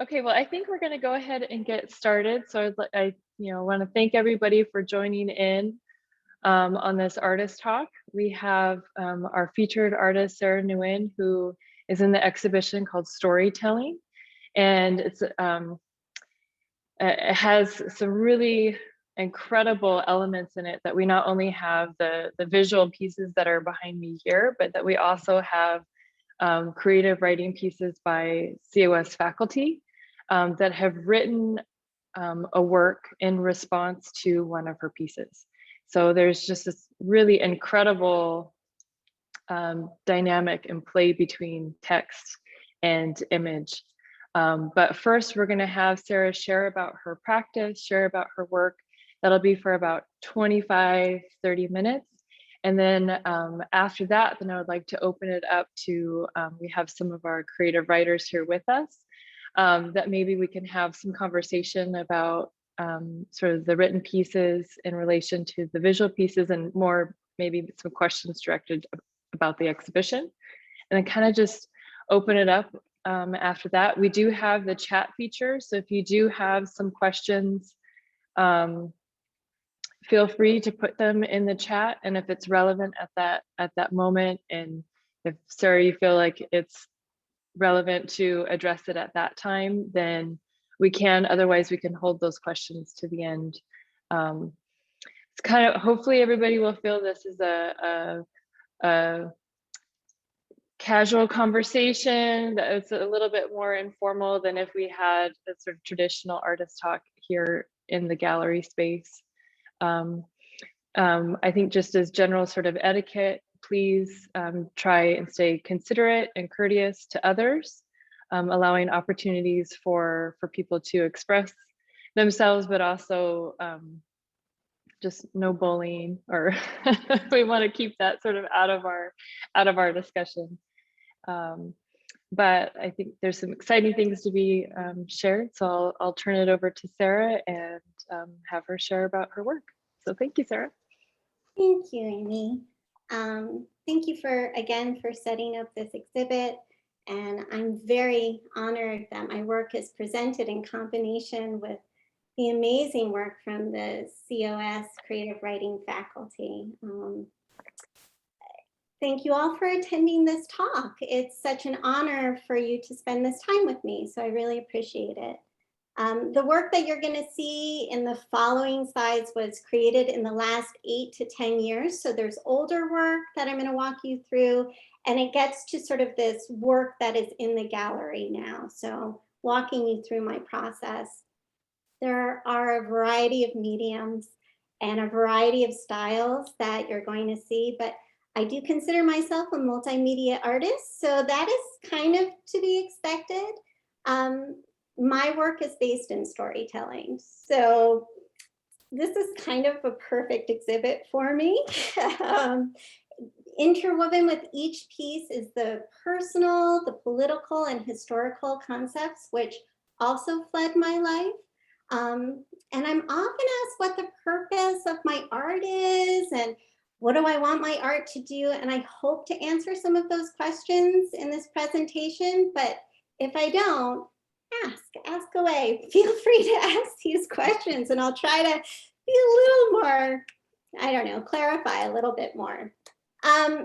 Okay, well, I think we're going to go ahead and get started. So want to thank everybody for joining in on this artist talk. We have our featured artist, Sarah Nguyen, who is in the exhibition called Storytelling. And it has some really incredible elements in it that we not only have the visual pieces that are behind me here, but that we also have creative writing pieces by COS faculty that have written a work in response to one of her pieces. So there's just this really incredible dynamic and play between text and image. But first, we're going to have Sarah share about her practice, share about her work. That'll be for about 25, 30 minutes. And then after that, then I would like to open it up to, we have some of our creative writers here with us, that maybe we can have some conversation about sort of the written pieces in relation to the visual pieces, and more maybe some questions directed about the exhibition. And then kind of just open it up after that. We do have the chat feature, so if you do have some questions, feel free to put them in the chat, and if it's relevant at that moment, and if Sarah, you feel like it's relevant to address it at that time, then we can. Otherwise, we can hold those questions to the end. It's kind of, hopefully everybody will feel this is a casual conversation, that it's a little bit more informal than if we had a sort of traditional artist talk here in the gallery space. I think just as general sort of etiquette, please try and stay considerate and courteous to others, allowing opportunities for people to express themselves, but also just no bullying, or we want to keep that sort of out of our discussion. But I think there's some exciting things to be shared, so I'll turn it over to Sarah and have her share about her work. So thank you, Sarah. Thank you, Amy. Thank you again for setting up this exhibit. And I'm very honored that my work is presented in combination with the amazing work from the COS Creative Writing faculty. Thank you all for attending this talk. It's such an honor for you to spend this time with me, so I really appreciate it. The work that you're going to see in the following slides was created in the last 8 to 10 years. So there's older work that I'm going to walk you through, and it gets to sort of this work that is in the gallery now. So walking you through my process. There are a variety of mediums and a variety of styles that you're going to see, but I do consider myself a multimedia artist, so that is kind of to be expected. My work is based in storytelling, so this is kind of a perfect exhibit for me. Interwoven with each piece is the personal, the political, and historical concepts, which also flood my life. And I'm often asked what the purpose of my art is, and what do I want my art to do? And I hope to answer some of those questions in this presentation, but if I don't, ask away. Feel free to ask these questions, and I'll try to be a little more, I don't know, clarify a little bit more.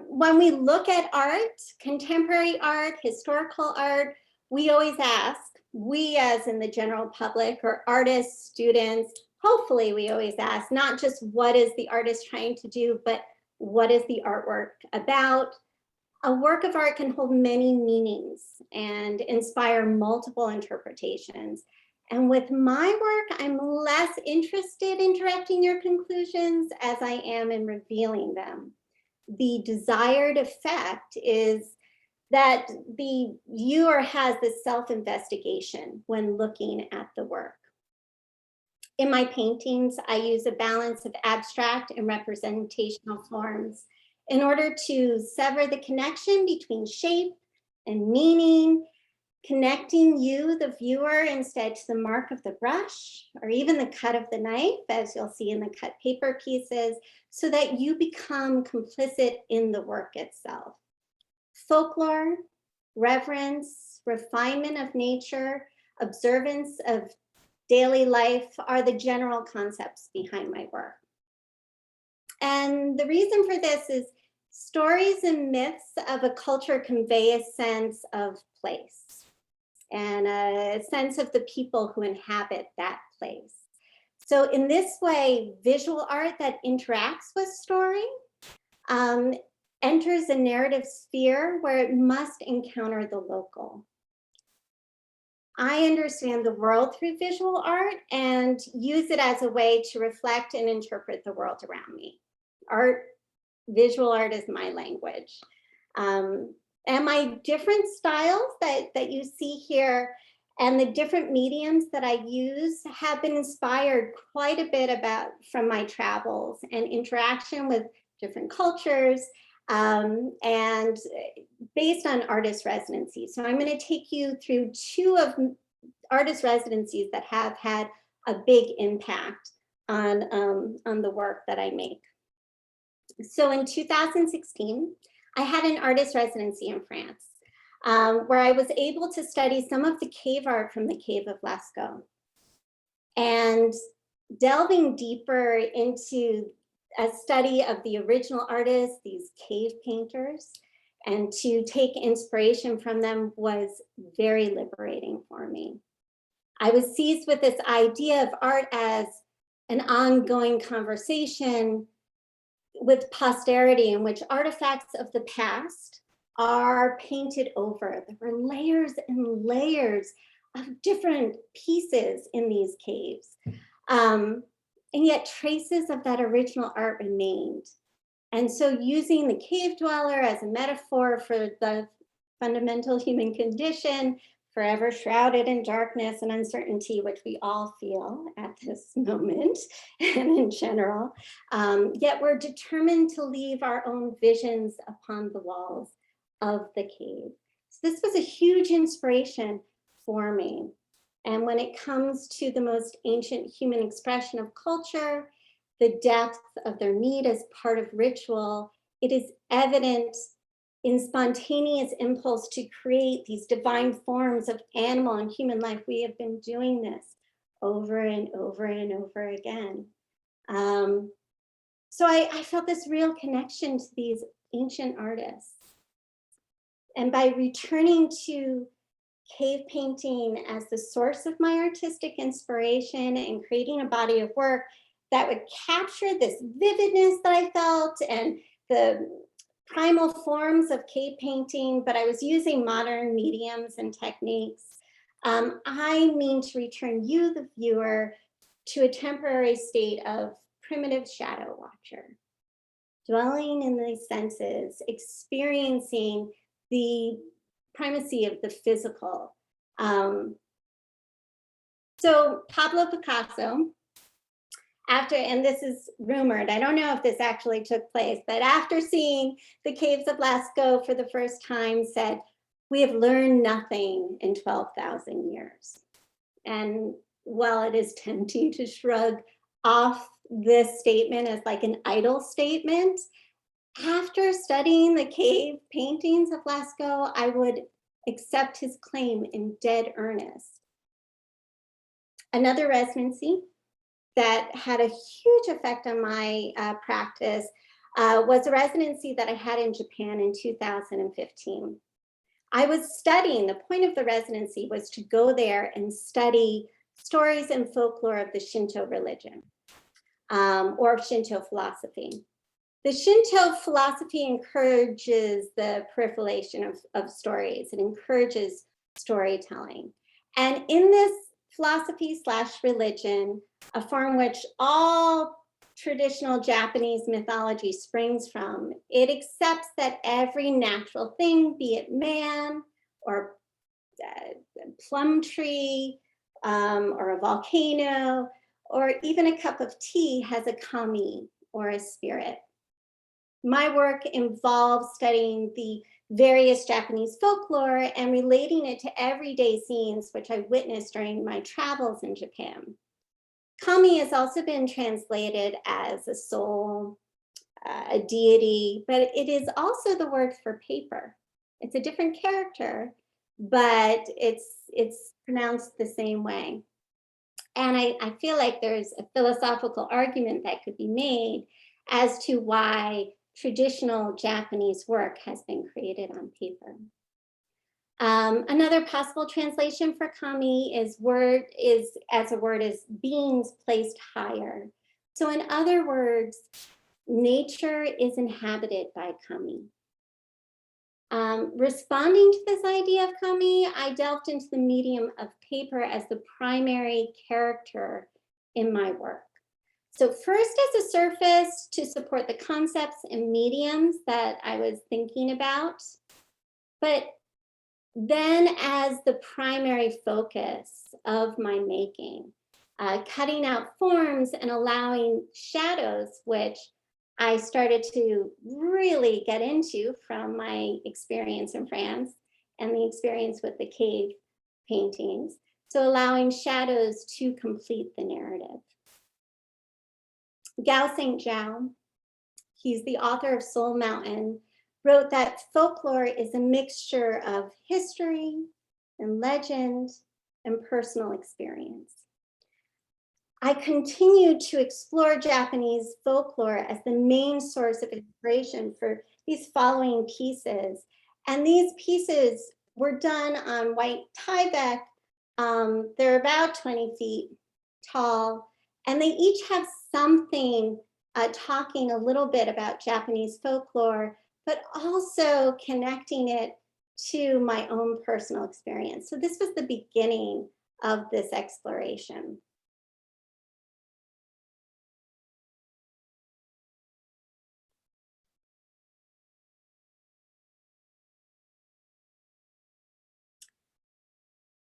When we look at art, contemporary art, historical art, we always ask, we as in the general public or artists, students, hopefully we always ask, not just what is the artist trying to do, but what is the artwork about? A work of art can hold many meanings and inspire multiple interpretations. And with my work, I'm less interested in directing your conclusions as I am in revealing them. The desired effect is that the viewer has this self-investigation when looking at the work. In my paintings, I use a balance of abstract and representational forms in order to sever the connection between shape and meaning, connecting you, the viewer, instead to the mark of the brush or even the cut of the knife, as you'll see in the cut paper pieces, so that you become complicit in the work itself. Folklore, reverence, refinement of nature, observance of daily life are the general concepts behind my work. And the reason for this is stories and myths of a culture convey a sense of place and a sense of the people who inhabit that place. So in this way, visual art that interacts with story enters a narrative sphere where it must encounter the local. I understand the world through visual art and use it as a way to reflect and interpret the world around me. Visual art is my language. And my different styles that you see here and the different mediums that I use have been inspired quite a bit from my travels and interaction with different cultures, and based on artist residencies. So I'm going to take you through 2 of artist residencies that have had a big impact on the work that I make. So in 2016, I had an artist residency in France, where I was able to study some of the cave art from the Cave of Lascaux. And delving deeper into a study of the original artists, these cave painters, and to take inspiration from them was very liberating for me. I was seized with this idea of art as an ongoing conversation with posterity, in which artifacts of the past are painted over. There were layers and layers of different pieces in these caves. And yet traces of that original art remained. And so using the cave dweller as a metaphor for the fundamental human condition, forever shrouded in darkness and uncertainty, which we all feel at this moment and in general, yet we're determined to leave our own visions upon the walls of the cave. So this was a huge inspiration for me. And when it comes to the most ancient human expression of culture, the depth of their need as part of ritual, it is evident in spontaneous impulse to create these divine forms of animal and human life. We have been doing this over and over and over again. So I felt this real connection to these ancient artists. And by returning to cave painting as the source of my artistic inspiration and creating a body of work that would capture this vividness that I felt and the primal forms of cave painting, but I was using modern mediums and techniques. I mean to return you, the viewer, to a temporary state of primitive shadow watcher, dwelling in the senses, experiencing the primacy of the physical. So Pablo Picasso, and this is rumored, I don't know if this actually took place, but after seeing the caves of Lascaux for the first time said, "We have learned nothing in 12,000 years. And while it is tempting to shrug off this statement as like an idle statement, after studying the cave paintings of Lascaux, I would accept his claim in dead earnest. Another residency that had a huge effect on my practice was a residency that I had in Japan in 2015. I was studying, the point of the residency was to go there and study stories and folklore of the Shinto religion or of Shinto philosophy. The Shinto philosophy encourages the proliferation of stories. It encourages storytelling. And in this philosophy/religion, a form which all traditional Japanese mythology springs from, it accepts that every natural thing, be it man or plum tree or a volcano, or even a cup of tea, has a kami or a spirit. My work involves studying the various Japanese folklore and relating it to everyday scenes which I witnessed during my travels in Japan. Kami has also been translated as a soul, a deity, but it is also the word for paper. It's a different character, but it's pronounced the same way. And I feel like there's a philosophical argument that could be made as to why traditional Japanese work has been created on paper. Another possible translation for kami is beings placed higher. So in other words, nature is inhabited by kami. Responding to this idea of kami, I delved into the medium of paper as the primary character in my work. So first as a surface to support the concepts and mediums that I was thinking about, but then as the primary focus of my making, cutting out forms and allowing shadows, which I started to really get into from my experience in France and the experience with the cave paintings. So allowing shadows to complete the narrative. Gao St. Zhao, he's the author of Soul Mountain, wrote that folklore is a mixture of history and legend and personal experience. I continued to explore Japanese folklore as the main source of inspiration for these following pieces. And these pieces were done on white Tyvek. They're about 20 feet tall, and they each have something talking a little bit about Japanese folklore, but also connecting it to my own personal experience. So this was the beginning of this exploration.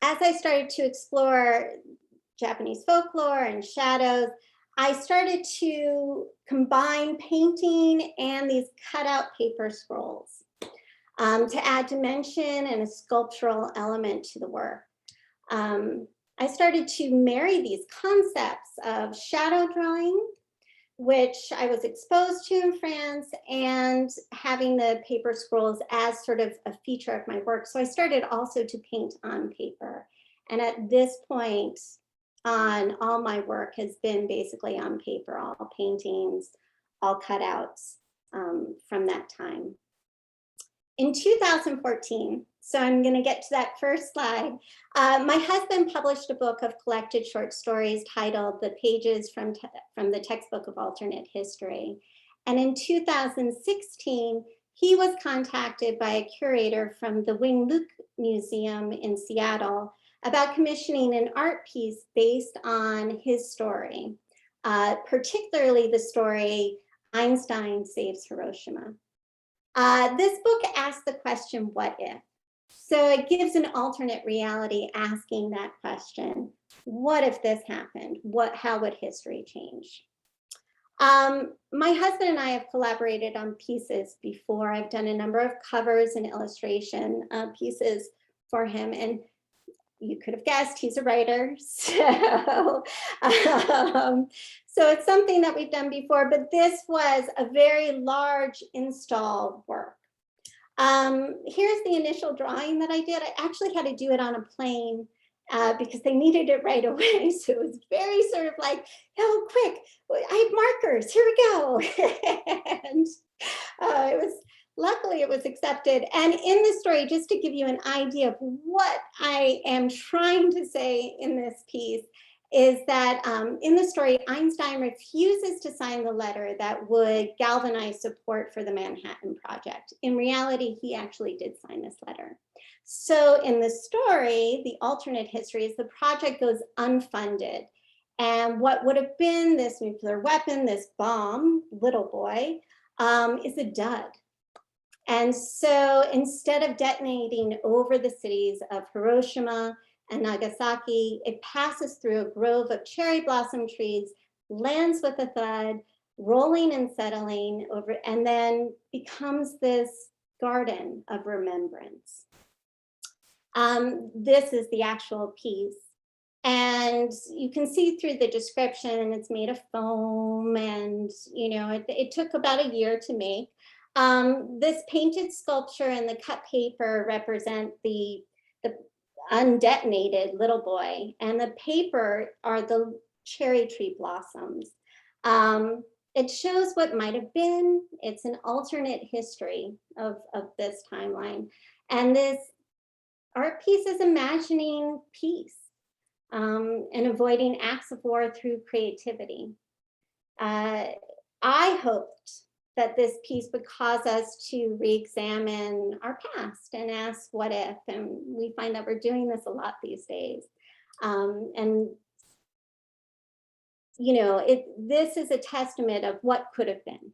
As I started to explore Japanese folklore and shadows, I started to combine painting and these cutout paper scrolls to add dimension and a sculptural element to the work. I started to marry these concepts of shadow drawing, which I was exposed to in France, and having the paper scrolls as sort of a feature of my work. So I started also to paint on paper. And at this point on, all my work has been basically on paper, all paintings, all cutouts from that time. In 2014, so I'm going to get to that first slide, my husband published a book of collected short stories titled The Pages from the Textbook of Alternate History. And in 2016, he was contacted by a curator from the Wing Luk Museum in Seattle about commissioning an art piece based on his story, particularly the story Einstein Saves Hiroshima. This book asks the question, what if? So it gives an alternate reality asking that question. What if this happened? How would history change? My husband and I have collaborated on pieces before. I've done a number of covers and illustration pieces for him. And you could have guessed he's a writer. So it's something that we've done before, but this was a very large install work. Here's the initial drawing that I did. I actually had to do it on a plane because they needed it right away. So it was very sort of like, oh, quick, I have markers, here we go. And luckily it was accepted. And in the story, just to give you an idea of what I am trying to say in this piece, is that in the story, Einstein refuses to sign the letter that would galvanize support for the Manhattan Project. In reality, he actually did sign this letter. So in the story, the alternate history is the project goes unfunded. And what would have been this nuclear weapon, this bomb, little boy, is a dud. And so instead of detonating over the cities of Hiroshima and Nagasaki, it passes through a grove of cherry blossom trees, lands with a thud, rolling and settling over, and then becomes this garden of remembrance. This is the actual piece. And you can see through the description, it's made of foam, and it took about a year to make. This painted sculpture and the cut paper represent the the undetonated little boy, and the paper are the cherry tree blossoms. It shows what might have been. It's an alternate history of this timeline. And this art piece is imagining peace and avoiding acts of war through creativity. I hoped that this piece would cause us to re-examine our past and ask what if, and we find that we're doing this a lot these days. And you know, this is a testament of what could have been.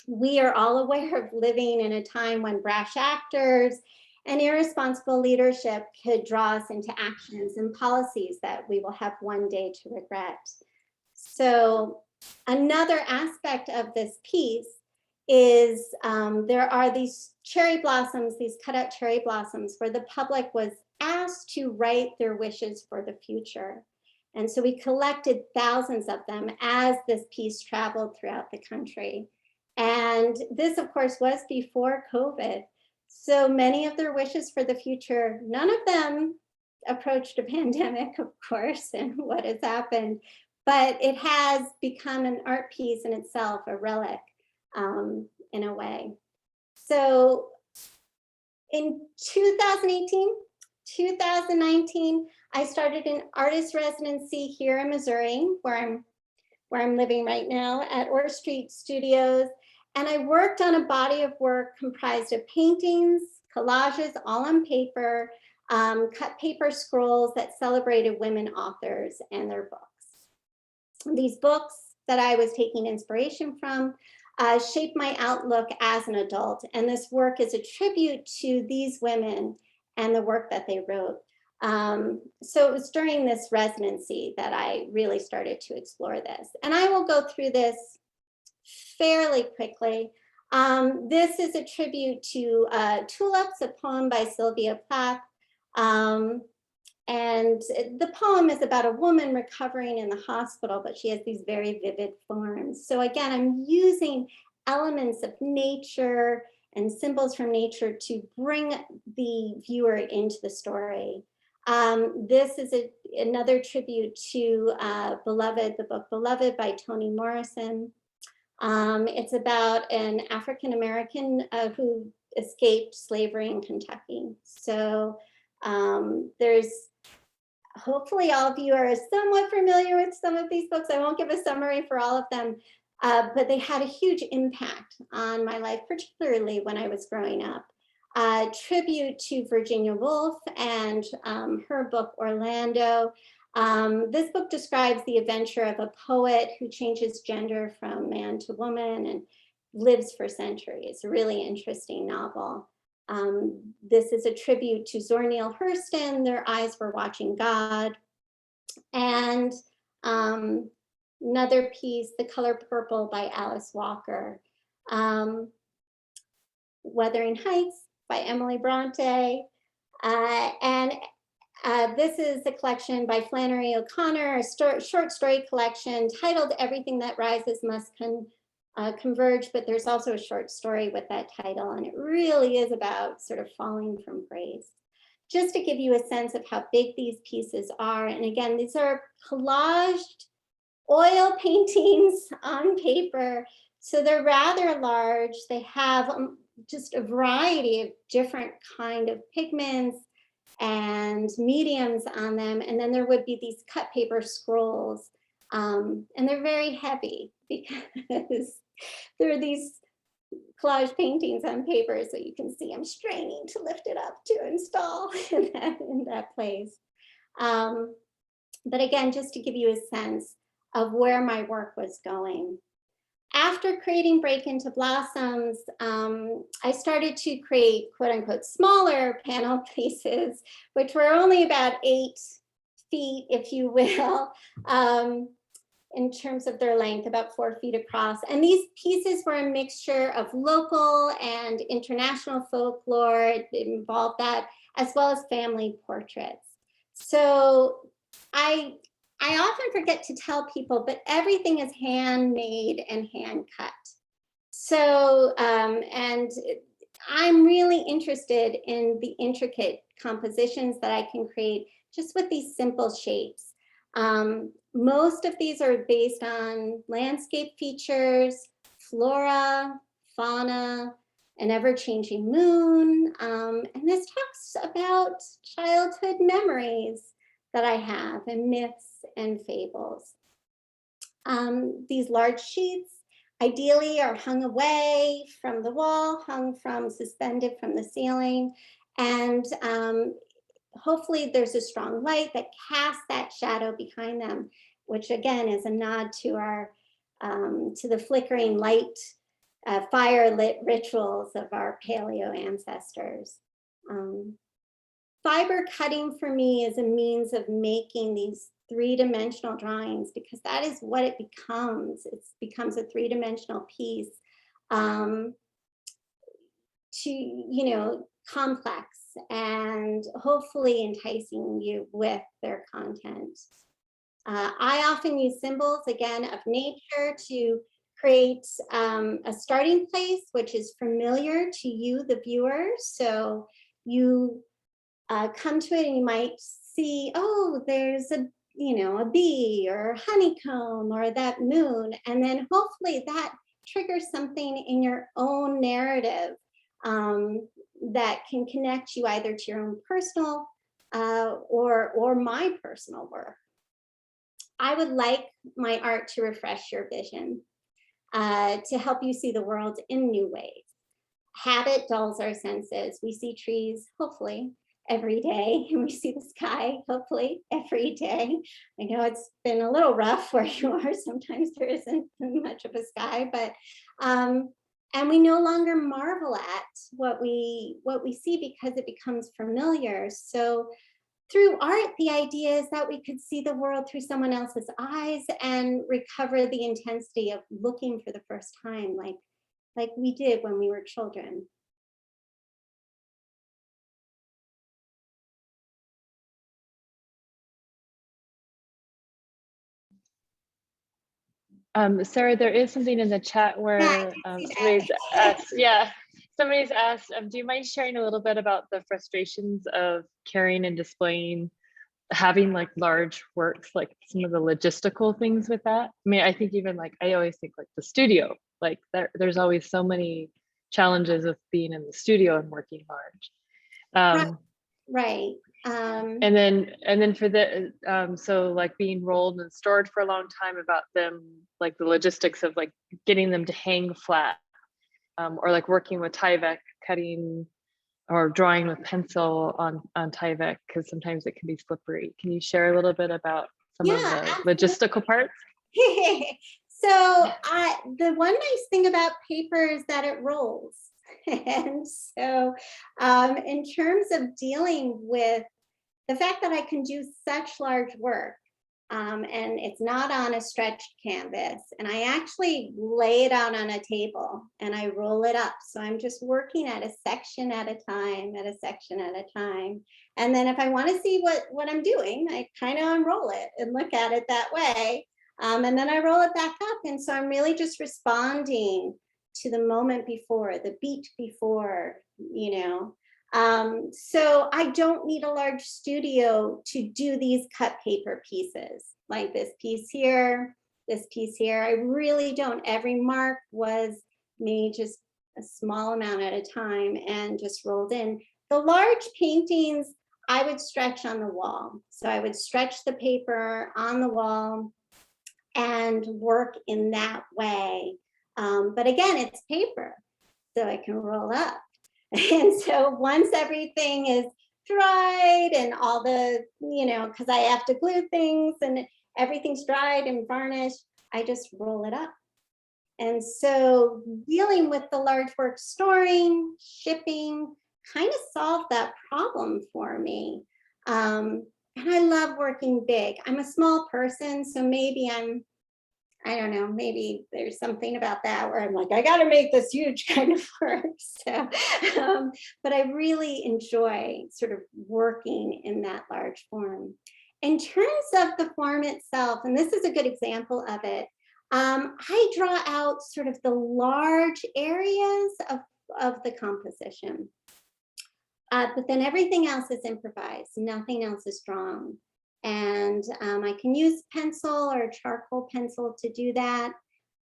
We are all aware of living in a time when brash actors and irresponsible leadership could draw us into actions and policies that we will have one day to regret. So another aspect of this piece is there are these cherry blossoms, these cut out cherry blossoms, where the public was asked to write their wishes for the future. And so we collected thousands of them as this piece traveled throughout the country. And this, of course, was before COVID. So many of their wishes for the future, none of them approached a pandemic, of course, and what has happened. But it has become an art piece in itself, a relic in a way. So in 2018, 2019, I started an artist residency here in Missouri, where I'm living right now at Orr Street Studios. And I worked on a body of work comprised of paintings, collages, all on paper, cut paper scrolls that celebrated women authors and their books. These books that I was taking inspiration from shaped my outlook as an adult. And this work is a tribute to these women and the work that they wrote. So it was during this residency that I really started to explore this. And I will go through this fairly quickly. This is a tribute to Tulips, a poem by Sylvia Plath. And the poem is about a woman recovering in the hospital, but she has these very vivid forms. So again, I'm using elements of nature and symbols from nature to bring the viewer into the story. This is another tribute to Beloved, the book Beloved by Toni Morrison. It's about an African-American who escaped slavery in Kentucky. So there's, hopefully all of you are somewhat familiar with some of these books. I won't give a summary for all of them, but they had a huge impact on my life, particularly when I was growing up. Tribute to Virginia Woolf and her book Orlando. This book describes the adventure of a poet who changes gender from man to woman and lives for centuries. A really interesting novel. This is a tribute to Zora Neale Hurston, Their Eyes Were Watching God. And another piece, The Color Purple by Alice Walker. Wuthering Heights by Emily Bronte. This is a collection by Flannery O'Connor, a short story collection titled Everything That Rises Must Converge, but there's also a short story with that title, and it really is about sort of falling from grace. Just to give you a sense of how big these pieces are, and again, these are collaged oil paintings on paper, so they're rather large. They have just a variety of different kind of pigments and mediums on them, and then there would be these cut paper scrolls, and they're very heavy because there are these collage paintings on paper, so you can see I'm straining to lift it up to install in that place. But again, just to give you a sense of where my work was going. After creating Break Into Blossoms, I started to create quote unquote smaller panel pieces, which were only about 8 feet, if you will, in terms of their length, about 4 feet across. And these pieces were a mixture of local and international folklore. It involved that, as well as family portraits. So I often forget to tell people, but everything is handmade and hand cut. So, and I'm really interested in the intricate compositions that I can create just with these simple shapes. Most of these are based on landscape features, flora, fauna, an ever-changing moon. And this talks about childhood memories that I have and myths and fables. These large sheets ideally are hung away from the wall, suspended from the ceiling. And hopefully there's a strong light that casts that shadow behind them, which again is a nod to our, to the flickering light, fire lit rituals of our paleo ancestors. Fiber cutting for me is a means of making these three-dimensional drawings, because that is what it becomes. It becomes a three-dimensional piece, complex and hopefully enticing you with their content. I often use symbols, again, of nature to create a starting place which is familiar to you, the viewer. So you come to it and you might see, oh, there's a bee or a honeycomb or that moon. And then hopefully that triggers something in your own narrative that can connect you either to your own personal or my personal work. I would like my art to refresh your vision, to help you see the world in new ways. Habit dulls our senses. We see trees, hopefully, every day, and we see the sky, hopefully, every day. I know it's been a little rough where you are. Sometimes there isn't much of a sky, but and we no longer marvel at what we see because it becomes familiar. So through art, the idea is that we could see the world through someone else's eyes and recover the intensity of looking for the first time, like we did when we were children. Sarah, there is something in the chat where somebody's asked, do you mind sharing a little bit about the frustrations of carrying and displaying, having like large works, like some of the logistical things with that? I mean, I think even like, I always think like the studio, like there's always so many challenges of being in the studio and working large. Right. And then for the so like being rolled and stored for a long time, about them, like the logistics of like getting them to hang flat, or like working with Tyvek, cutting or drawing with pencil on Tyvek, because sometimes it can be slippery. Can you share a little bit about some of the logistical parts? So the one nice thing about paper is that it rolls. And so in terms of dealing with the fact that I can do such large work, and it's not on a stretched canvas, and I actually lay it out on a table and I roll it up. So I'm just working at a section at a time, And then if I want to see what I'm doing, I kind of unroll it and look at it that way. And then I roll it back up. And so I'm really just responding to the moment before, the beat before, So I don't need a large studio to do these cut paper pieces, like this piece here, this piece here. I really don't. Every mark was made just a small amount at a time and just rolled in. The large paintings, I would stretch on the wall. So I would stretch the paper on the wall and work in that way. But again, it's paper, so I can roll up. And so once everything is dried and all the, because I have to glue things and everything's dried and varnished, I just roll it up. And so dealing with the large work, storing, shipping, kind of solved that problem for me. And I love working big. I'm a small person, so maybe I don't know, maybe there's something about that where I'm like, I got to make this huge kind of work. So, but I really enjoy sort of working in that large form. In terms of the form itself, and this is a good example of it, I draw out sort of the large areas of the composition. But then everything else is improvised. Nothing else is drawn. And I can use pencil or charcoal pencil to do that.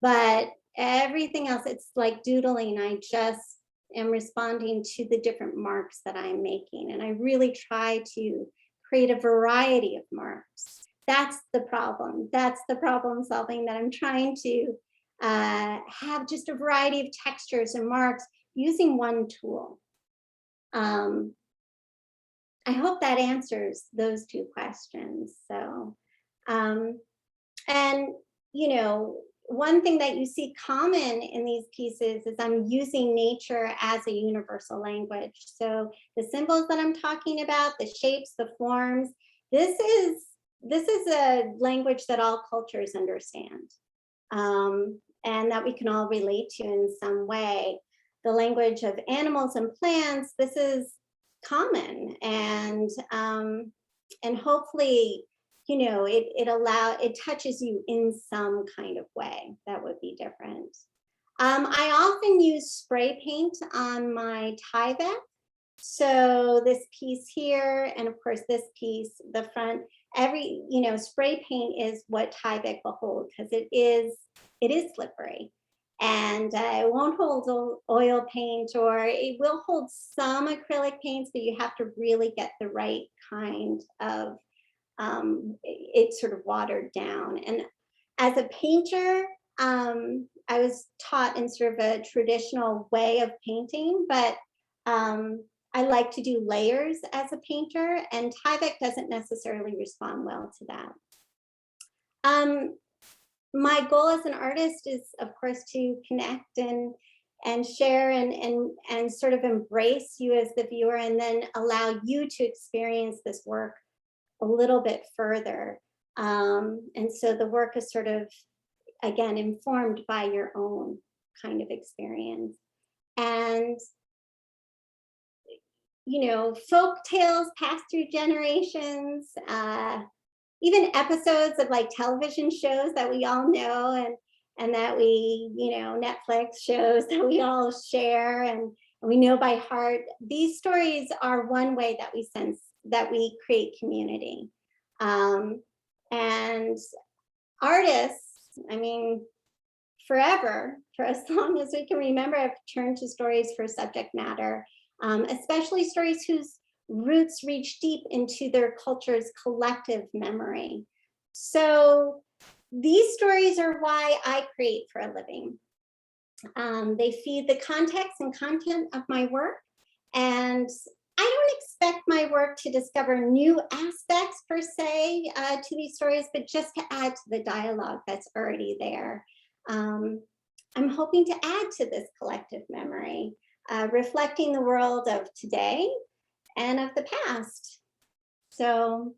But everything else, it's like doodling. I just am responding to the different marks that I'm making. And I really try to create a variety of marks. That's the problem. That's the problem solving, that I'm trying to have just a variety of textures and marks using one tool. I hope that answers those two questions. So, and you know, one thing that you see common in these pieces is I'm using nature as a universal language. So the symbols that I'm talking about, the shapes, the forms, this is a language that all cultures understand, and that we can all relate to in some way. The language of animals and plants, this is common, and hopefully, you know, it touches you in some kind of way that would be different. I often use spray paint on my Tyvek. So this piece here, and of course this piece, the front, you know, spray paint is what Tyvek will hold, because it is slippery. And it won't hold oil paint, or it will hold some acrylic paints, but you have to really get the right kind of, it's sort of watered down. And as a painter, I was taught in sort of a traditional way of painting, but I like to do layers as a painter, and Tyvek doesn't necessarily respond well to that. My goal as an artist is, of course, to connect and share and sort of embrace you as the viewer, and then allow you to experience this work a little bit further. And so the work is sort of, again, informed by your own kind of experience. And, you know, folk tales pass through generations, even episodes of like television shows that we all know, and that we, you know, Netflix shows that we all share and we know by heart. These stories are one way that we sense that we create community. And artists, I mean, forever, for as long as we can remember, have turned to stories for subject matter, especially stories whose roots reach deep into their culture's collective memory. So these stories are why I create for a living. They feed the context and content of my work, and I don't expect my work to discover new aspects per se to these stories, but just to add to the dialogue that's already there. I'm hoping to add to this collective memory, reflecting the world of today and of the past. So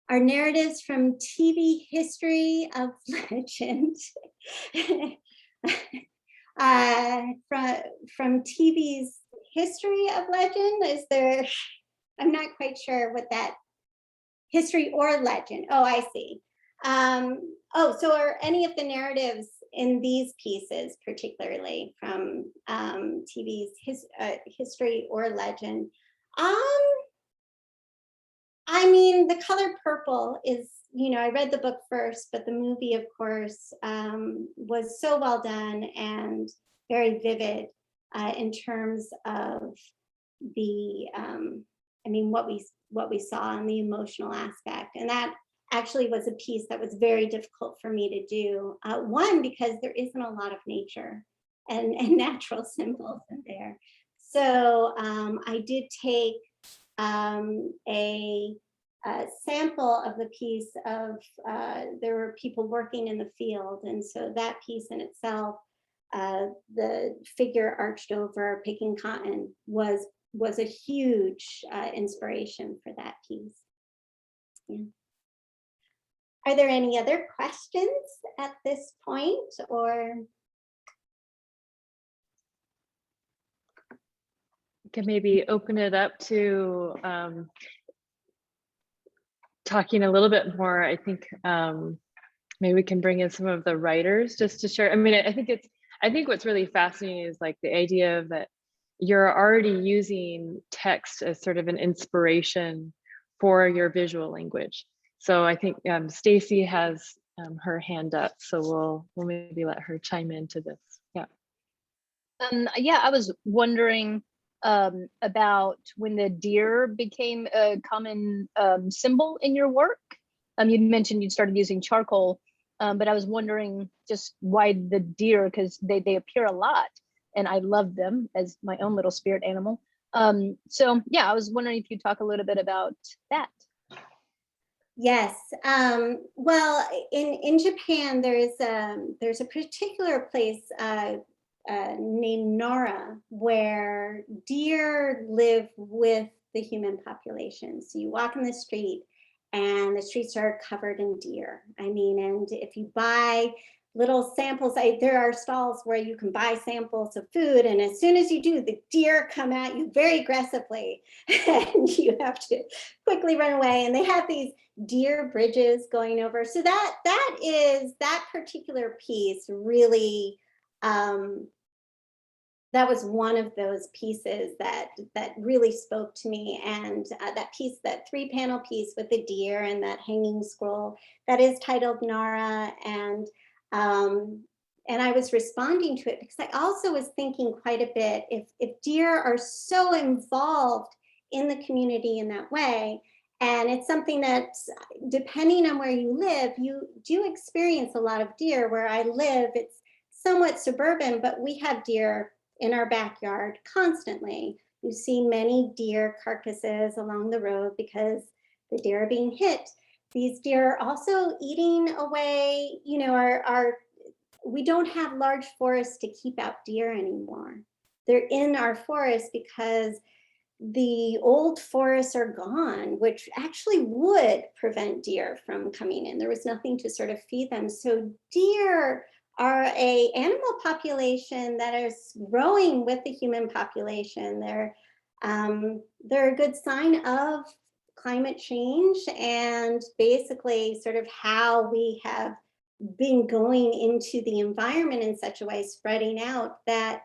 our narratives from TV history of legend, from TV's history of legend, is there, I'm not quite sure what that, history or legend, oh, I see. So are any of the narratives in these pieces, particularly from TV's history or legend? I mean, the color purple is, you know, I read the book first, but the movie, of course, was so well done and very vivid in terms of the, I mean, what we saw and the emotional aspect. And that actually was a piece that was very difficult for me to do. One, because there isn't a lot of nature and natural symbols in there. So I did take a sample of the piece of, there were people working in the field. And so that piece in itself, the figure arched over picking cotton was a huge inspiration for that piece. Yeah. Are there any other questions at this point, or? Can maybe open it up to talking a little bit more. I think maybe we can bring in some of the writers just to share. I mean, I think I think what's really fascinating is like the idea of that you're already using text as sort of an inspiration for your visual language. So I think Stacy has her hand up, so we'll maybe let her chime into this. Yeah. Yeah, I was wondering about when the deer became a common symbol in your work. You mentioned you started using charcoal, but I was wondering just why the deer, because they appear a lot, and I love them as my own little spirit animal. So yeah, I was wondering if you talk a little bit about that. Yes. Well, in Japan, there's a particular place named Nara where deer live with the human population. So you walk in the street and the streets are covered in deer. I mean, and if you buy little samples, there are stalls where you can buy samples of food, and as soon as you do, the deer come at you very aggressively and you have to quickly run away. And they have these deer bridges going over. So that particular piece really, that was one of those pieces that really spoke to me. And that piece, that 3-panel piece with the deer and that hanging scroll, that is titled Nara. And I was responding to it because I also was thinking quite a bit, if deer are so involved in the community in that way, and it's something that, depending on where you live, you do experience a lot of deer. Where I live, it's somewhat suburban, but we have deer in our backyard constantly. You see many deer carcasses along the road because the deer are being hit. These deer are also eating away, you know, we don't have large forests to keep out deer anymore. They're in our forests because the old forests are gone, which actually would prevent deer from coming in. There was nothing to sort of feed them. So deer are a animal population that is growing with the human population. They're a good sign of climate change, and basically sort of how we have been going into the environment in such a way, spreading out, that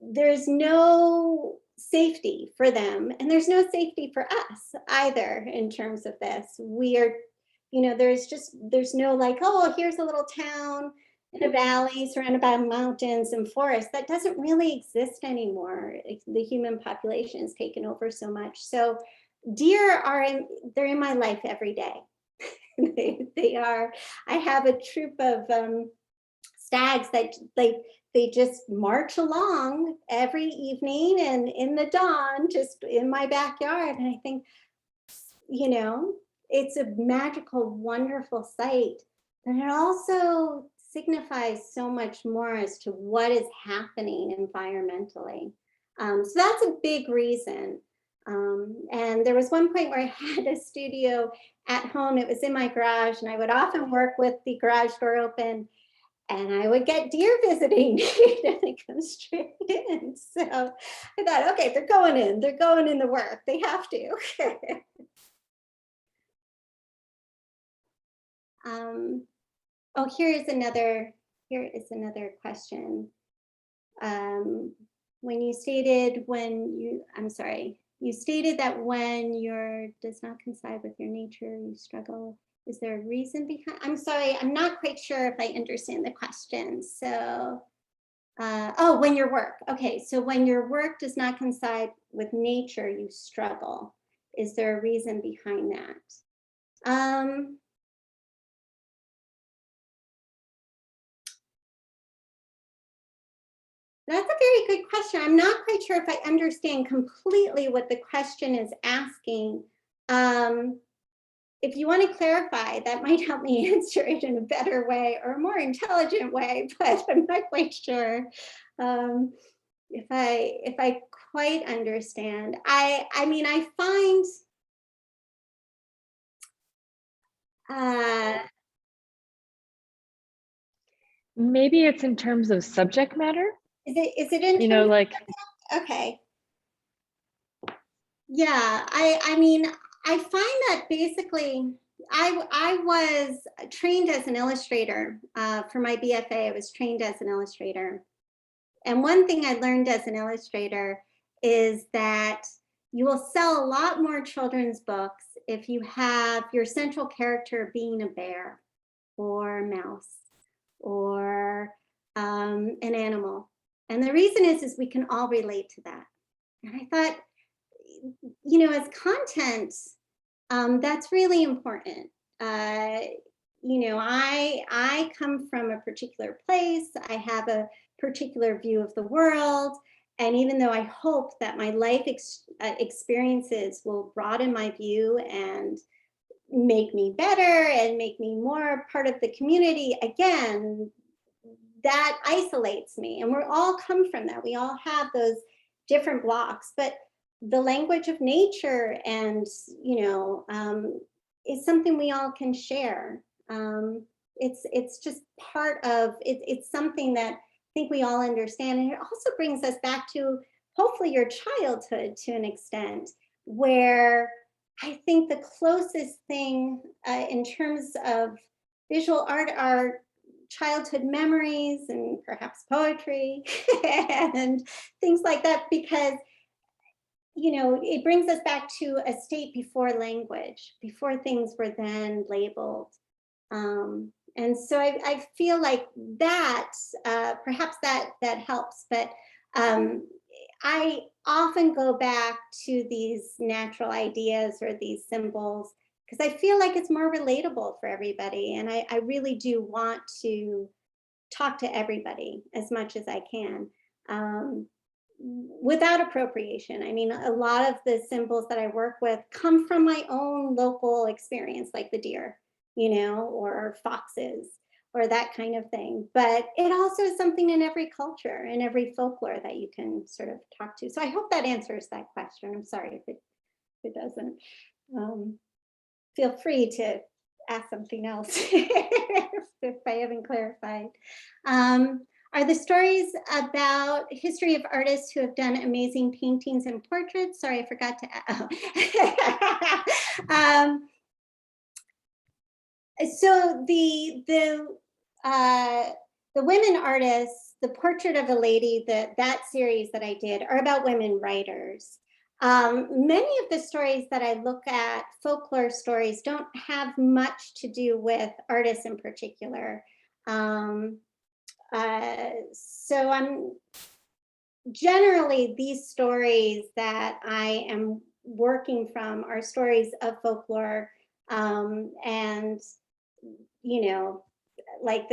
there's no safety for them, and there's no safety for us either in terms of this. We are, you know, there's no like, oh, here's a little town in a valley surrounded by mountains and forests. That doesn't really exist anymore. The human population has taken over so much. So deer they're in my life every day. they are. I have a troop of stags that they just march along every evening and in the dawn, just in my backyard. And I think, you know, it's a magical, wonderful sight, but it also signifies so much more as to what is happening environmentally. So that's a big reason. And there was one point where I had a studio at home. It was in my garage, and I would often work with the garage door open, and I would get deer visiting and they come straight in. So I thought, okay, they're going in the work. They have to. Oh, here is another question. When you stated you stated that when your does not coincide with your nature, you struggle. Is there a reason behind? I'm sorry, I'm not quite sure if I understand the question. So, oh, when your work. Okay, so when your work does not coincide with nature, you struggle. Is there a reason behind that? That's a very good question. I'm not quite sure if I understand completely what the question is asking. If you want to clarify, that might help me answer it in a better way or a more intelligent way, but I'm not quite sure if I quite understand. I mean, I find Maybe it's in terms of subject matter. Is it in you know, like, okay. Yeah, I mean, I find that basically I was trained as an illustrator. For my BFA, I was trained as an illustrator. And one thing I learned as an illustrator is that you will sell a lot more children's books if you have your central character being a bear or a mouse or an animal. And the reason is we can all relate to that. And I thought, you know, as content, that's really important. You know, I come from a particular place. I have a particular view of the world. And even though I hope that my life experiences will broaden my view and make me better and make me more part of the community, again, that isolates me. And we all come from that. We all have those different blocks. But the language of nature and, you know, is something we all can share. It's just part of it. It's something that I think we all understand. And it also brings us back to hopefully your childhood to an extent, where I think the closest thing in terms of visual art are childhood memories and perhaps poetry and things like that, because you know, it brings us back to a state before language, before things were then labeled. And so I feel like that, perhaps that helps, but I often go back to these natural ideas or these symbols because I feel like it's more relatable for everybody. And I really do want to talk to everybody as much as I can. Without appropriation. I mean, a lot of the symbols that I work with come from my own local experience, like the deer, you know, or foxes, or that kind of thing. But it also is something in every culture, in every folklore that you can sort of talk to. So I hope that answers that question. I'm sorry if it doesn't. Feel free to ask something else if I haven't clarified. Are the stories about history of artists who have done amazing paintings and portraits? Sorry, I forgot to add. So the women artists, the portrait of a lady, that series that I did are about women writers. Many of the stories that I look at, folklore stories, don't have much to do with artists in particular. So I'm generally, these stories that I am working from are stories of folklore, and you know, like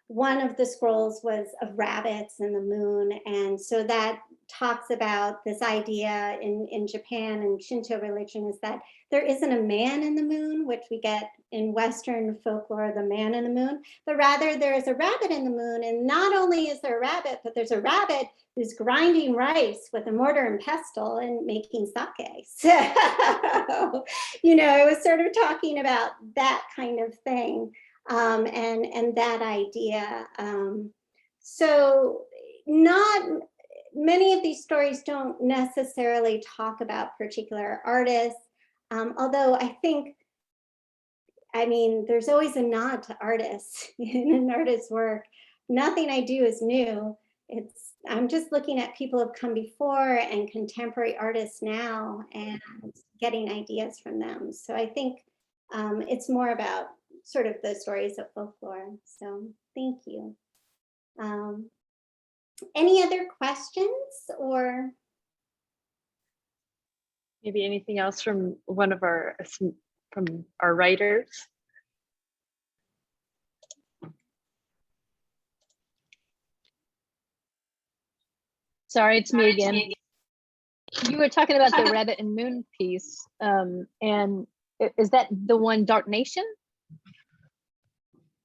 one of the scrolls was of rabbits and the moon, and so that talks about this idea in Japan and Shinto religion is that there isn't a man in the moon, which we get in Western folklore, the man in the moon, but rather there is a rabbit in the moon. And not only is there a rabbit, but there's a rabbit who's grinding rice with a mortar and pestle and making sake. So, you know, it was sort of talking about that kind of thing, and that idea. So not many of these stories don't necessarily talk about particular artists, although I think, I mean, there's always a nod to artists in an artist's work. Nothing I do is new. I'm just looking at people who have come before and contemporary artists now and getting ideas from them. So I think it's more about sort of the stories of folklore. So thank you. Any other questions or? Maybe anything else from from our writers? Sorry, it's me again. You were talking about the rabbit and moon piece, and is that the one, Dark Nation?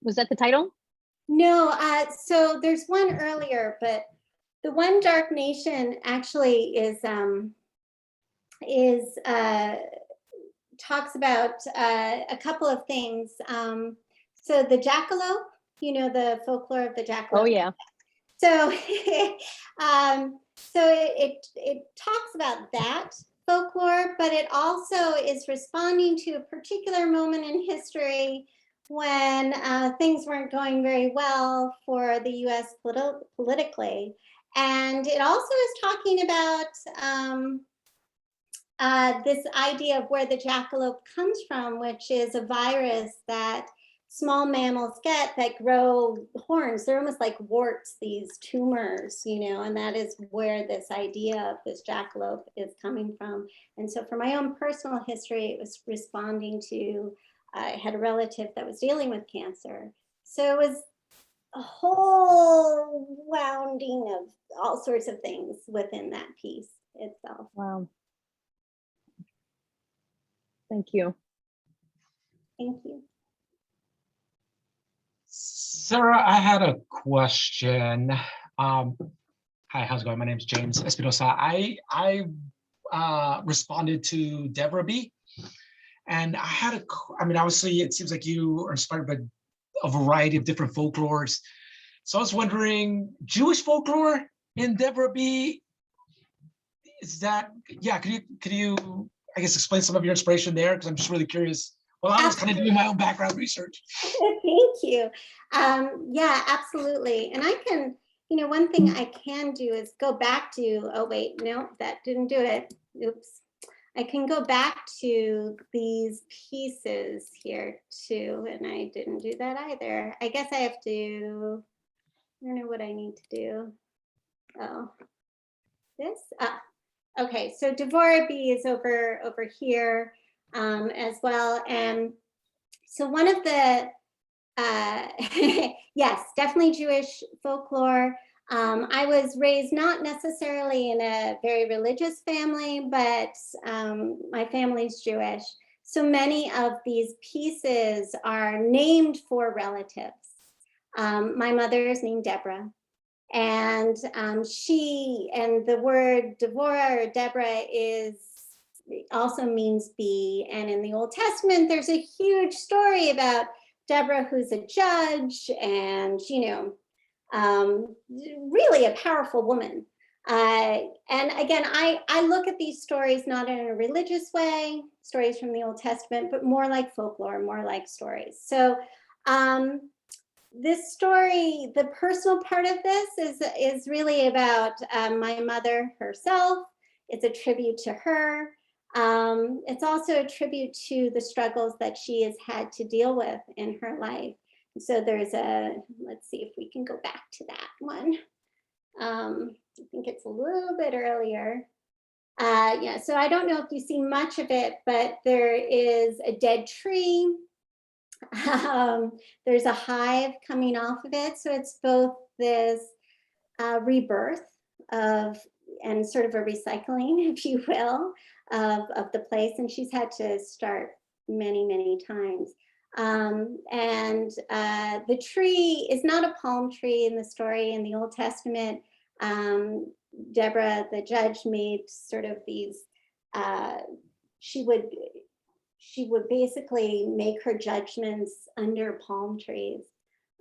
Was that the title? No, so there's one earlier, but the one, Dark Nation, actually talks about a couple of things. So the jackalope, you know, the folklore of the jackalope. Oh yeah. So, so it talks about that folklore, but it also is responding to a particular moment in history when things weren't going very well for the US politically. And it also is talking about this idea of where the jackalope comes from, which is a virus that small mammals get that grow horns. They're almost like warts, these tumors, and that is where this idea of this jackalope is coming from. And so for my own personal history, it was responding to, I had a relative that was dealing with cancer. So it was a whole wounding of all sorts of things within that piece itself. Wow. Thank you. Thank you. Sarah, I had a question. Hi, how's it going? My name is James Espinosa. I responded to Deborah B. And I mean, obviously, it seems like you are inspired by a variety of different folklores. So I was wondering, Jewish folklore in Deborah B. Is that, yeah, could you, I guess, explain some of your inspiration there? Because I'm just really curious. Well, I was kind of doing my own background research. Thank you. Yeah, absolutely. And I can, one thing I can do is go back to, oh wait, no, that didn't do it. Oops. I can go back to these pieces here too, and I didn't do that either. I guess I have to, I don't know what I need to do. Oh, this, okay, so Devorah B is over here as well. And so one of the, yes, definitely Jewish folklore. I was raised not necessarily in a very religious family, but my family's Jewish. So many of these pieces are named for relatives. My mother is named Deborah. And the word Devorah or Deborah also means bee. And in the Old Testament, there's a huge story about Deborah, who's a judge and, really a powerful woman. And again, I look at these stories not in a religious way, stories from the Old Testament, but more like folklore, more like stories. So this story, the personal part of this is really about my mother herself. It's a tribute to her. It's also a tribute to the struggles that she has had to deal with in her life. So there's let's see if we can go back to that one. I think it's a little bit earlier. Yeah, so I don't know if you see much of it, but there is a dead tree. There's a hive coming off of it. So it's both this rebirth of, and sort of a recycling, if you will, of the place. And she's had to start many, many times. And the tree is not a palm tree in the story. In the Old Testament, Deborah, the judge, made sort of these, she would basically make her judgments under palm trees,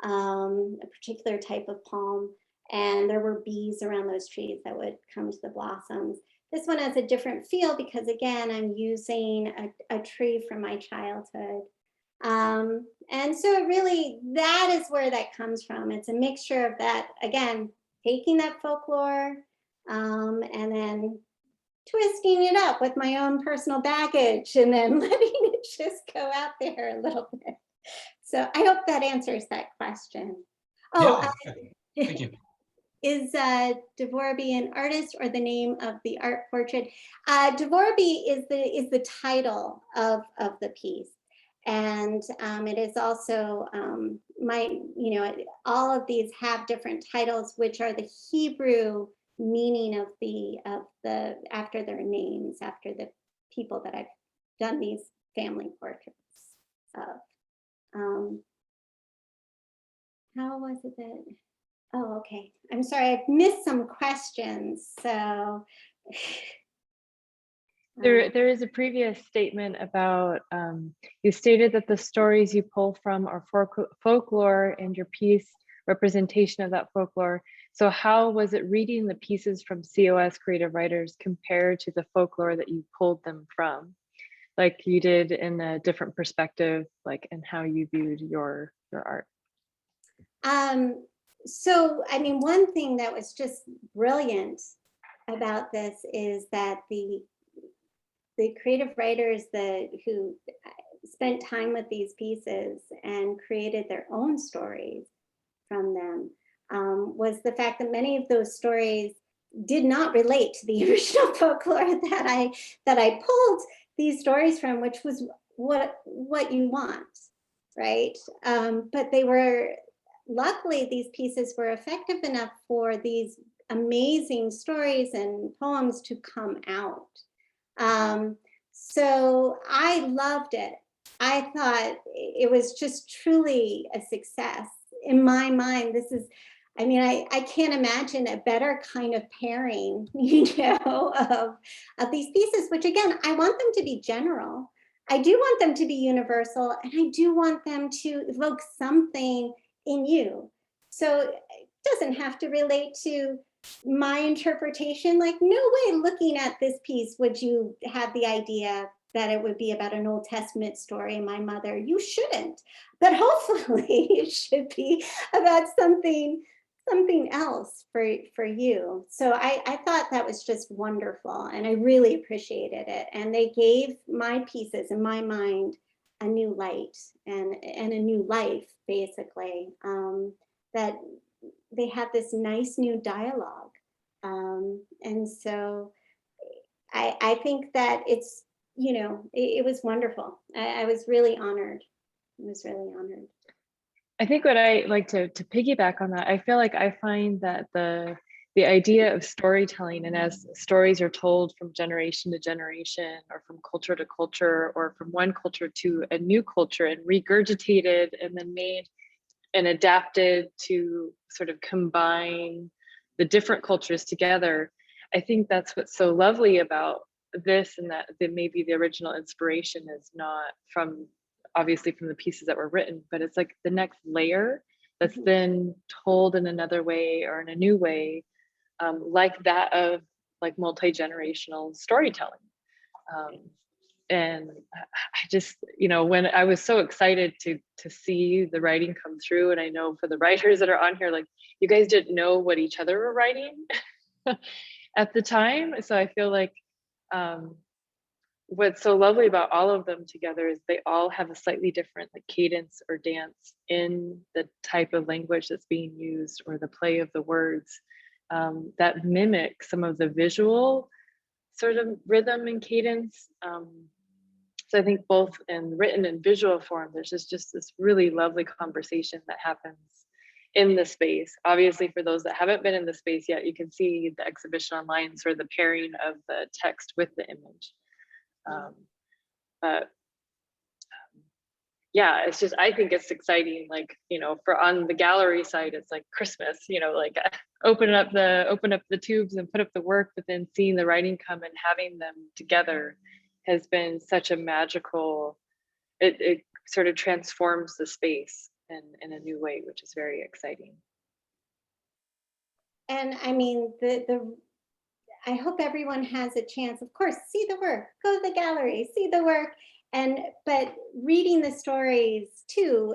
a particular type of palm. And there were bees around those trees that would come to the blossoms. This one has a different feel because, again, I'm using a tree from my childhood. And so really, that is where that comes from. It's a mixture of that, again, taking that folklore and then twisting it up with my own personal baggage and then letting it just go out there a little bit. So I hope that answers that question. Oh, yeah, thank you. Is Devorah B an artist or the name of the art portrait? Devorah B is the title of the piece. And it is also all of these have different titles, which are the Hebrew meaning of the after their names, after the people that I've done these family portraits of. How was it that? Oh, okay. I'm sorry, I've missed some questions. So there is a previous statement about you stated that the stories you pull from are folklore and your piece representation of that folklore. So how was it reading the pieces from COS Creative Writers compared to the folklore that you pulled them from? Like you did in a different perspective, like in how you viewed your art. So, I mean, one thing that was just brilliant about this is that the creative writers who spent time with these pieces and created their own stories from them was the fact that many of those stories did not relate to the original folklore that I pulled these stories from, which was what you want, right? But they were, luckily, these pieces were effective enough for these amazing stories and poems to come out. So I loved it. I thought it was just truly a success. In my mind, this is, I mean, I can't imagine a better kind of pairing, you know, of these pieces, which again, I want them to be general. I do want them to be universal, and I do want them to evoke something in you. So it doesn't have to relate to my interpretation. Like, no way looking at this piece would you have the idea that it would be about an Old Testament story, my mother. You shouldn't, but hopefully it should be about something else for you. So I thought that was just wonderful, and I really appreciated it. And they gave my pieces, in my mind, a new light and a new life, basically, that they had this nice new dialogue. And so I think that it's, you know, it was wonderful. I was really honored. I was really honored. I think what I like to piggyback on that, I feel like I find that the idea of storytelling, and as stories are told from generation to generation, or from culture to culture, or from one culture to a new culture, and regurgitated and then made and adapted to sort of combine the different cultures together. I think that's what's so lovely about this, and that maybe the original inspiration is not from, obviously, from the pieces that were written, but it's like the next layer that's then told in another way or in a new way, like that of like multi-generational storytelling. And I just, you know, when I was so excited to see the writing come through, and I know for the writers that are on here, like, you guys didn't know what each other were writing at the time. So I feel like what's so lovely about all of them together is they all have a slightly different like cadence or dance in the type of language that's being used, or the play of the words, that mimic some of the visual sort of rhythm and cadence. So I think both in written and visual form, there's just this really lovely conversation that happens in the space. Obviously, for those that haven't been in the space yet, you can see the exhibition online, sort of the pairing of the text with the image. But yeah, it's just, I think it's exciting, like, you know, for on the gallery side, it's like Christmas, you know, like open up the tubes and put up the work, but then seeing the writing come and having them together has been such a magical, it sort of transforms the space in a new way, which is very exciting. And I mean, I hope everyone has a chance, of course, see the work, go to the gallery, see the work, but reading the stories too,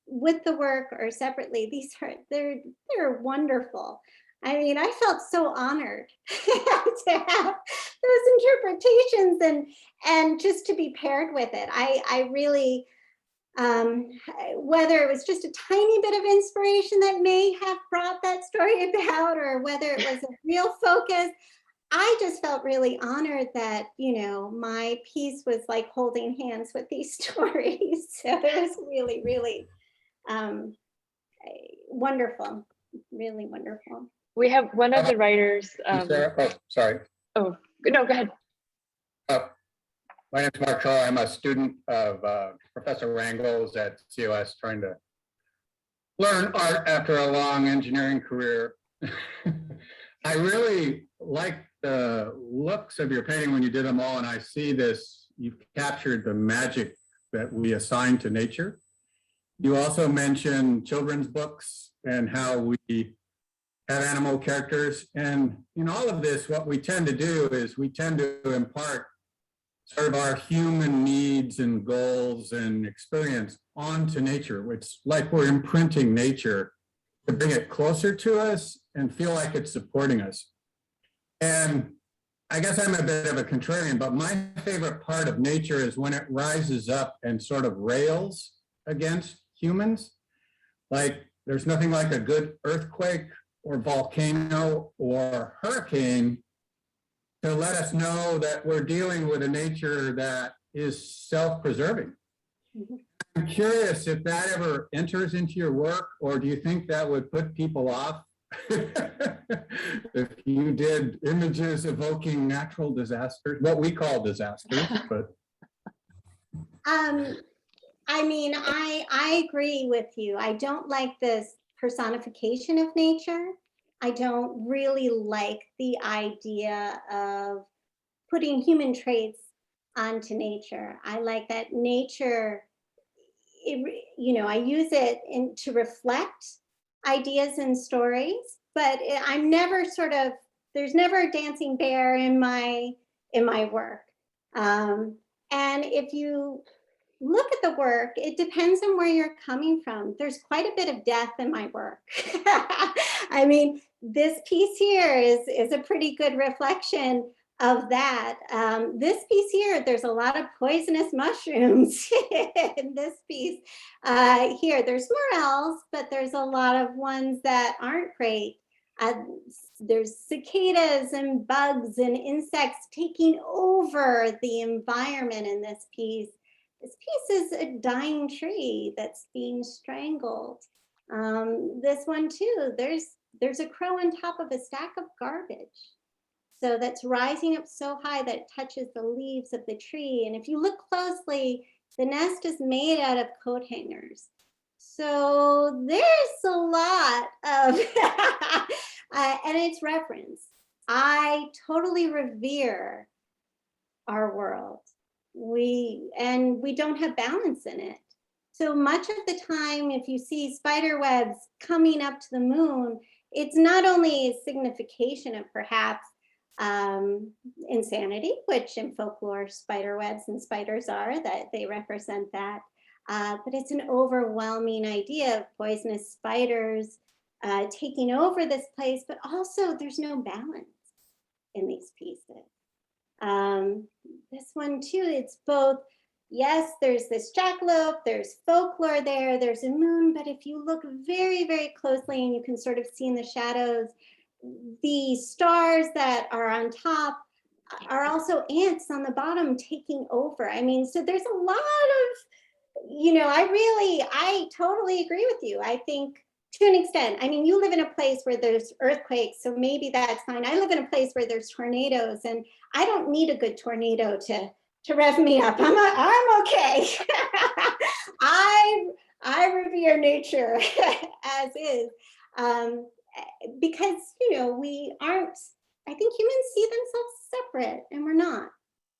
with the work or separately, they're wonderful. I mean, I felt so honored to have those interpretations and just to be paired with it. I really, whether it was just a tiny bit of inspiration that may have brought that story about, or whether it was a real focus, I just felt really honored that, you know, my piece was like holding hands with these stories. So it was really, really wonderful, really wonderful. We have one of the writers. Sarah? Oh, sorry. Oh, no, go ahead. My name is Mark Shaw. I'm a student of Professor Rangel's at COS, trying to learn art after a long engineering career. I really like the looks of your painting when you did them all, and I see this, you've captured the magic that we assign to nature. You also mentioned children's books and how we have animal characters. And in all of this, what we tend to do is we tend to impart sort of our human needs and goals and experience onto nature. It's like we're imprinting nature to bring it closer to us and feel like it's supporting us. And I guess I'm a bit of a contrarian, but my favorite part of nature is when it rises up and sort of rails against humans. Like there's nothing like a good earthquake or volcano or hurricane to let us know that we're dealing with a nature that is self-preserving. I'm curious if that ever enters into your work, or do you think that would put people off if you did images evoking natural disasters, what we call disasters, but. I mean, I agree with you. I don't like this personification of nature. I don't really like the idea of putting human traits onto nature. I like that nature, I use it to reflect ideas and stories, but I'm never there's never a dancing bear in my work. And if you look at the work, it depends on where you're coming from. There's quite a bit of death in my work. I mean, this piece here is a pretty good reflection of that. This piece here, there's a lot of poisonous mushrooms in this piece. Here, there's morels, but there's a lot of ones that aren't great. There's cicadas and bugs and insects taking over the environment in this piece. This piece is a dying tree that's being strangled. This one too, there's a crow on top of a stack of garbage. So that's rising up so high that it touches the leaves of the tree. And if you look closely, the nest is made out of coat hangers. So there's a lot of, and it's reference. I totally revere our world. We don't have balance in it. So much of the time, if you see spider webs coming up to the moon, it's not only a signification of perhaps insanity, which in folklore spider webs and spiders are, that they represent that, but it's an overwhelming idea of poisonous spiders taking over this place, but also there's no balance in these pieces. This one too, it's both, yes, there's this jackalope, there's folklore there, there's a moon, but if you look very, very closely and you can sort of see in the shadows, the stars that are on top are also ants on the bottom taking over. I mean, so there's a lot of, I totally agree with you. I think to an extent, I mean, you live in a place where there's earthquakes, so maybe that's fine. I live in a place where there's tornadoes, and I don't need a good tornado to rev me up. I'm okay. I revere nature as is, because we aren't. I think humans see themselves separate, and we're not.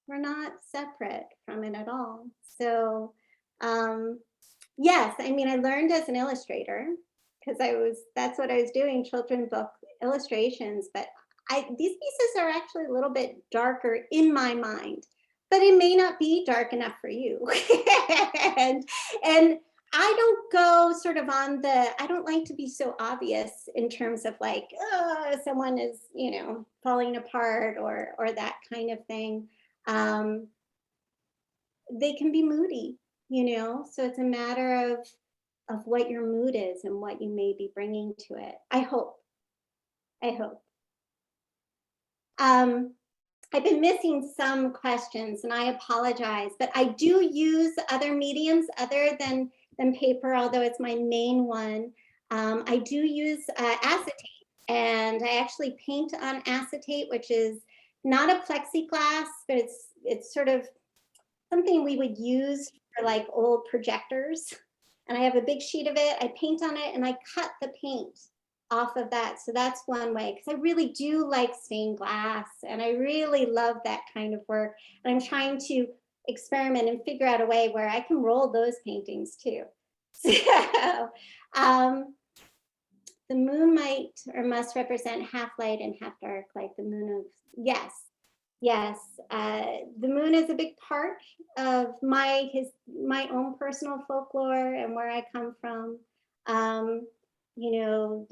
We're not separate from it at all. So, yes, I mean, I learned as an illustrator, because that's what I was doing, children's book illustrations, but these pieces are actually a little bit darker in my mind, but it may not be dark enough for you. and I don't go sort of I don't like to be so obvious in terms of like, oh, someone is, falling apart or that kind of thing. They can be moody, so it's a matter of what your mood is and what you may be bringing to it. I hope. I've been missing some questions and I apologize, but I do use other mediums other than paper, although it's my main one. I do use acetate, and I actually paint on acetate, which is not a plexiglass, but it's sort of something we would use for like old projectors. And I have a big sheet of it, I paint on it, and I cut the paint off of that. So that's one way, because I really do like stained glass, and I really love that kind of work. And I'm trying to experiment and figure out a way where I can roll those paintings too. So, the moon might or must represent half light and half dark, like the moon of, yes, yes. The moon is a big part of my own personal folklore and where I come from. You know,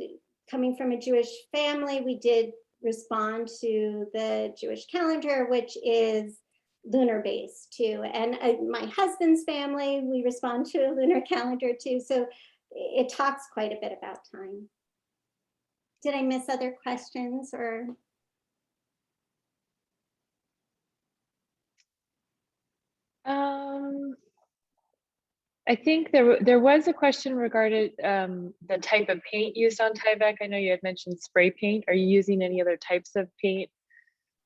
coming from a Jewish family, we did respond to the Jewish calendar, which is lunar based too. And my husband's family, we respond to a lunar calendar too. So it talks quite a bit about time. Did I miss other questions or? I think there was a question regarding the type of paint used on Tyvek. I know you had mentioned spray paint. Are you using any other types of paint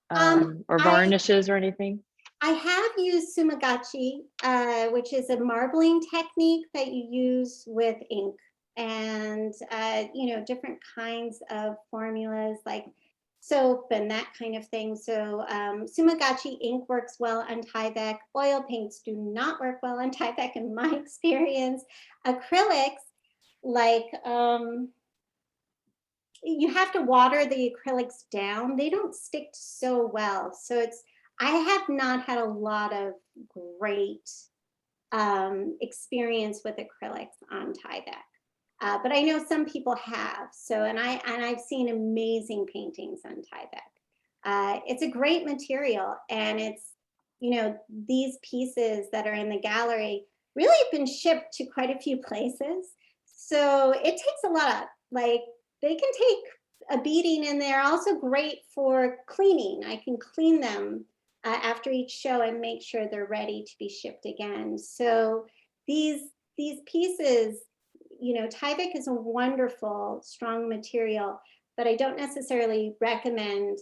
or varnishes or anything? I have used sumagachi, which is a marbling technique that you use with ink, and you know, different kinds of formulas like soap and that kind of thing. So sumagachi ink works well on Tyvek. Oil paints do not work well on Tyvek in my experience. Acrylics, like you have to water the acrylics down. They don't stick so well. So I have not had a lot of great experience with acrylics on Tyvek. But I know some people have. So, and I've seen amazing paintings on Tyvek. It's a great material, and it's, you know, these pieces that are in the gallery really have been shipped to quite a few places. So it takes a lot, like they can take a beating, and they're also great for cleaning. I can clean them after each show and make sure they're ready to be shipped again. So these pieces, you know, Tyvek is a wonderful, strong material, but I don't necessarily recommend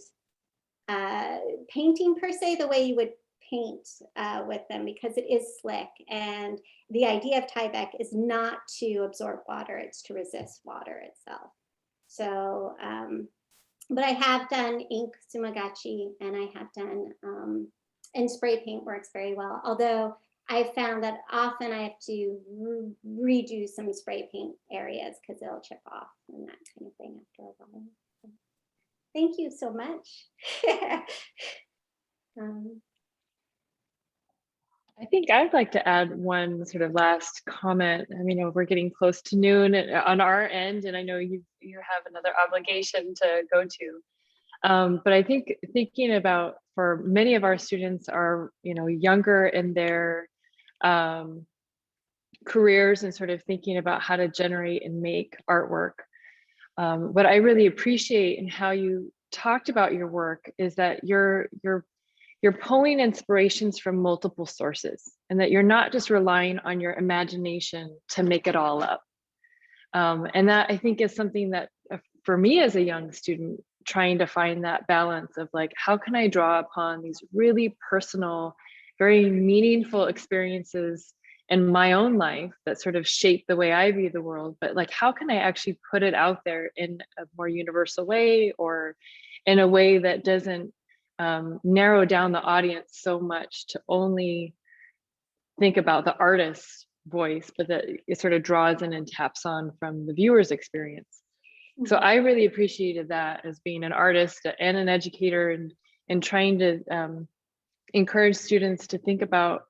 painting per se the way you would paint with them, because it is slick. And the idea of Tyvek is not to absorb water, it's to resist water itself. So, but I have done ink sumagachi, and I have done, and spray paint works very well. Although I've found that often I have to redo some spray paint areas because it'll chip off and that kind of thing after a while. So, thank you so much. I think I'd like to add one sort of last comment. I mean, we're getting close to noon on our end, and I know you have another obligation to go to. But I think thinking about, for many of our students are, you know, younger in their careers and sort of thinking about how to generate and make artwork. What I really appreciate in how you talked about your work is that you're pulling inspirations from multiple sources, and that you're not just relying on your imagination to make it all up. And that, I think, is something that for me as a young student, trying to find that balance of like, how can I draw upon these really personal, very meaningful experiences in my own life that sort of shape the way I view the world, but like, how can I actually put it out there in a more universal way, or in a way that doesn't narrow down the audience so much to only think about the artist's voice, but that it sort of draws in and taps on from the viewer's experience. So I really appreciated that as being an artist and an educator, and trying to encourage students to think about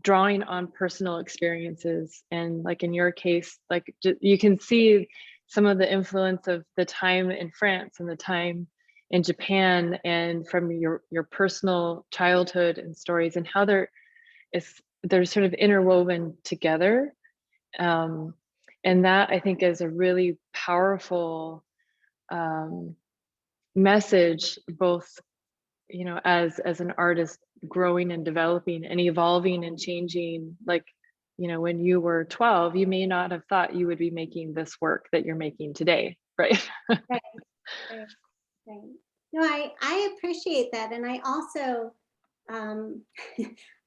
drawing on personal experiences. And like in your case, like you can see some of the influence of the time in France and the time in Japan, and from your personal childhood and stories, and how they're sort of interwoven together. And that, I think, is a really powerful message, both, you know, as an artist growing and developing and evolving and changing. Like, you know, when you were 12, you may not have thought you would be making this work that you're making today, right? Right. No, I appreciate that. And I also,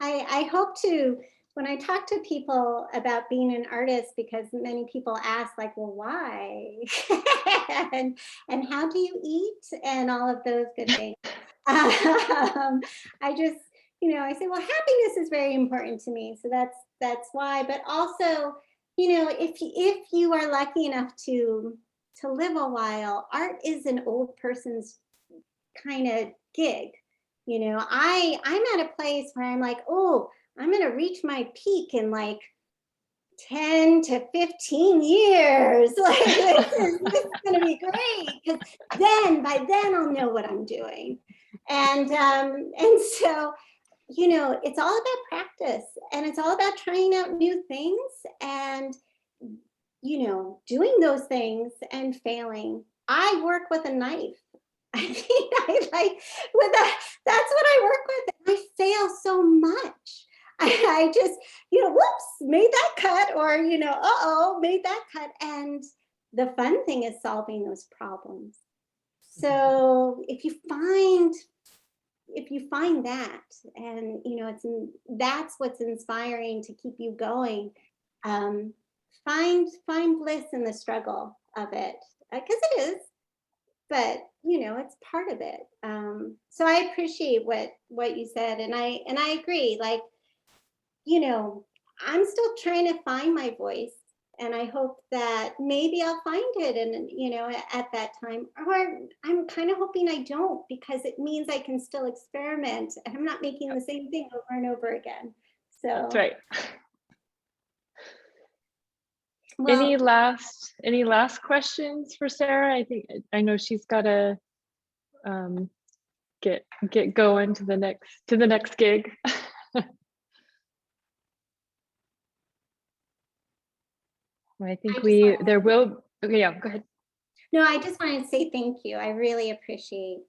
I hope to, when I talk to people about being an artist, because many people ask like, well, why? and how do you eat? And all of those good things. I just, you know, I say, well, happiness is very important to me. So that's why. But also, you know, if you are lucky enough to to live a while, art is an old person's kind of gig. You know, I'm at a place where I'm like, oh, I'm going to reach my peak in like 10 to 15 years. Like, this is going to be great, because by then I'll know what I'm doing. And so, you know, it's all about practice, and it's all about trying out new things and, you know, doing those things and failing. I work with a knife. I mean, I like with that, that's what I work with. I fail so much. I just, you know, whoops, made that cut, or, you know, uh-oh, made that cut. And the fun thing is solving those problems. So if you find that, and, you know, that's what's inspiring to keep you going, find bliss in the struggle of it, because it is, but, you know, it's part of it. So I appreciate what you said, and I agree. Like, you know, I'm still trying to find my voice, and I hope that maybe I'll find it, and, you know, at that time, or I'm kind of hoping I don't, because it means I can still experiment, and I'm not making the same thing over and over again. So That's right. well, Any last questions for Sarah? I know she's got to get going to the next gig. I think okay, yeah, go ahead. no, I just wanted to say thank you. I really appreciate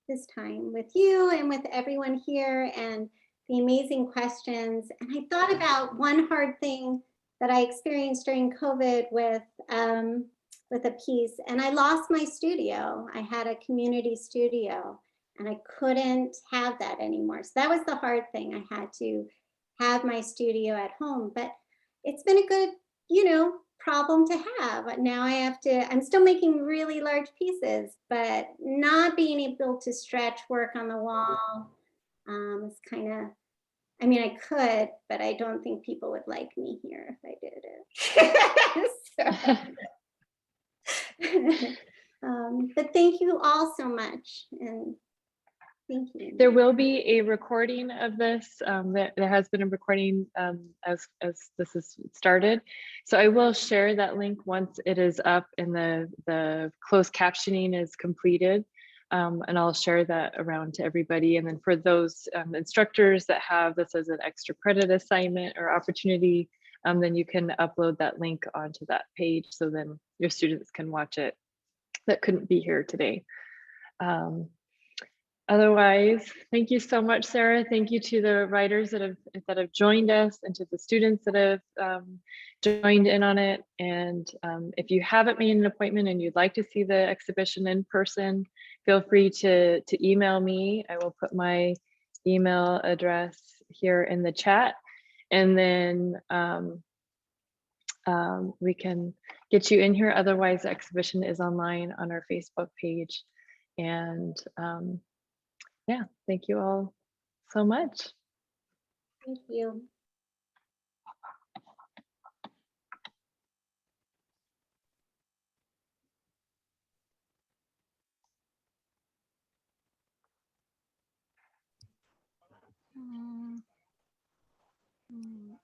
this time with you and with everyone here, and the amazing questions. And I thought about one hard thing that I experienced during COVID with a piece, and I lost my studio. I had a community studio, and I couldn't have that anymore. So that was the hard thing. I had to have my studio at home, but it's been a good, you know, problem to have. Now I'm still making really large pieces, but not being able to stretch work on the wall is kind of, I mean, I could, but I don't think people would like me here if I did it. But thank you all so much, and thank you. There will be a recording of this. There has been a recording as this is started. So I will share that link once it is up and the closed captioning is completed. And I'll share that around to everybody. And then for those instructors that have this as an extra credit assignment or opportunity, then you can upload that link onto that page, so then your students can watch it that couldn't be here today. Otherwise, thank you so much, Sarah. Thank you to the writers that have joined us, and to the students that have joined in on it. And if you haven't made an appointment and you'd like to see the exhibition in person, feel free to email me. I will put my email address here in the chat, and then we can get you in here. Otherwise, the exhibition is online on our Facebook page. And yeah, thank you all so much. Thank you. Mm.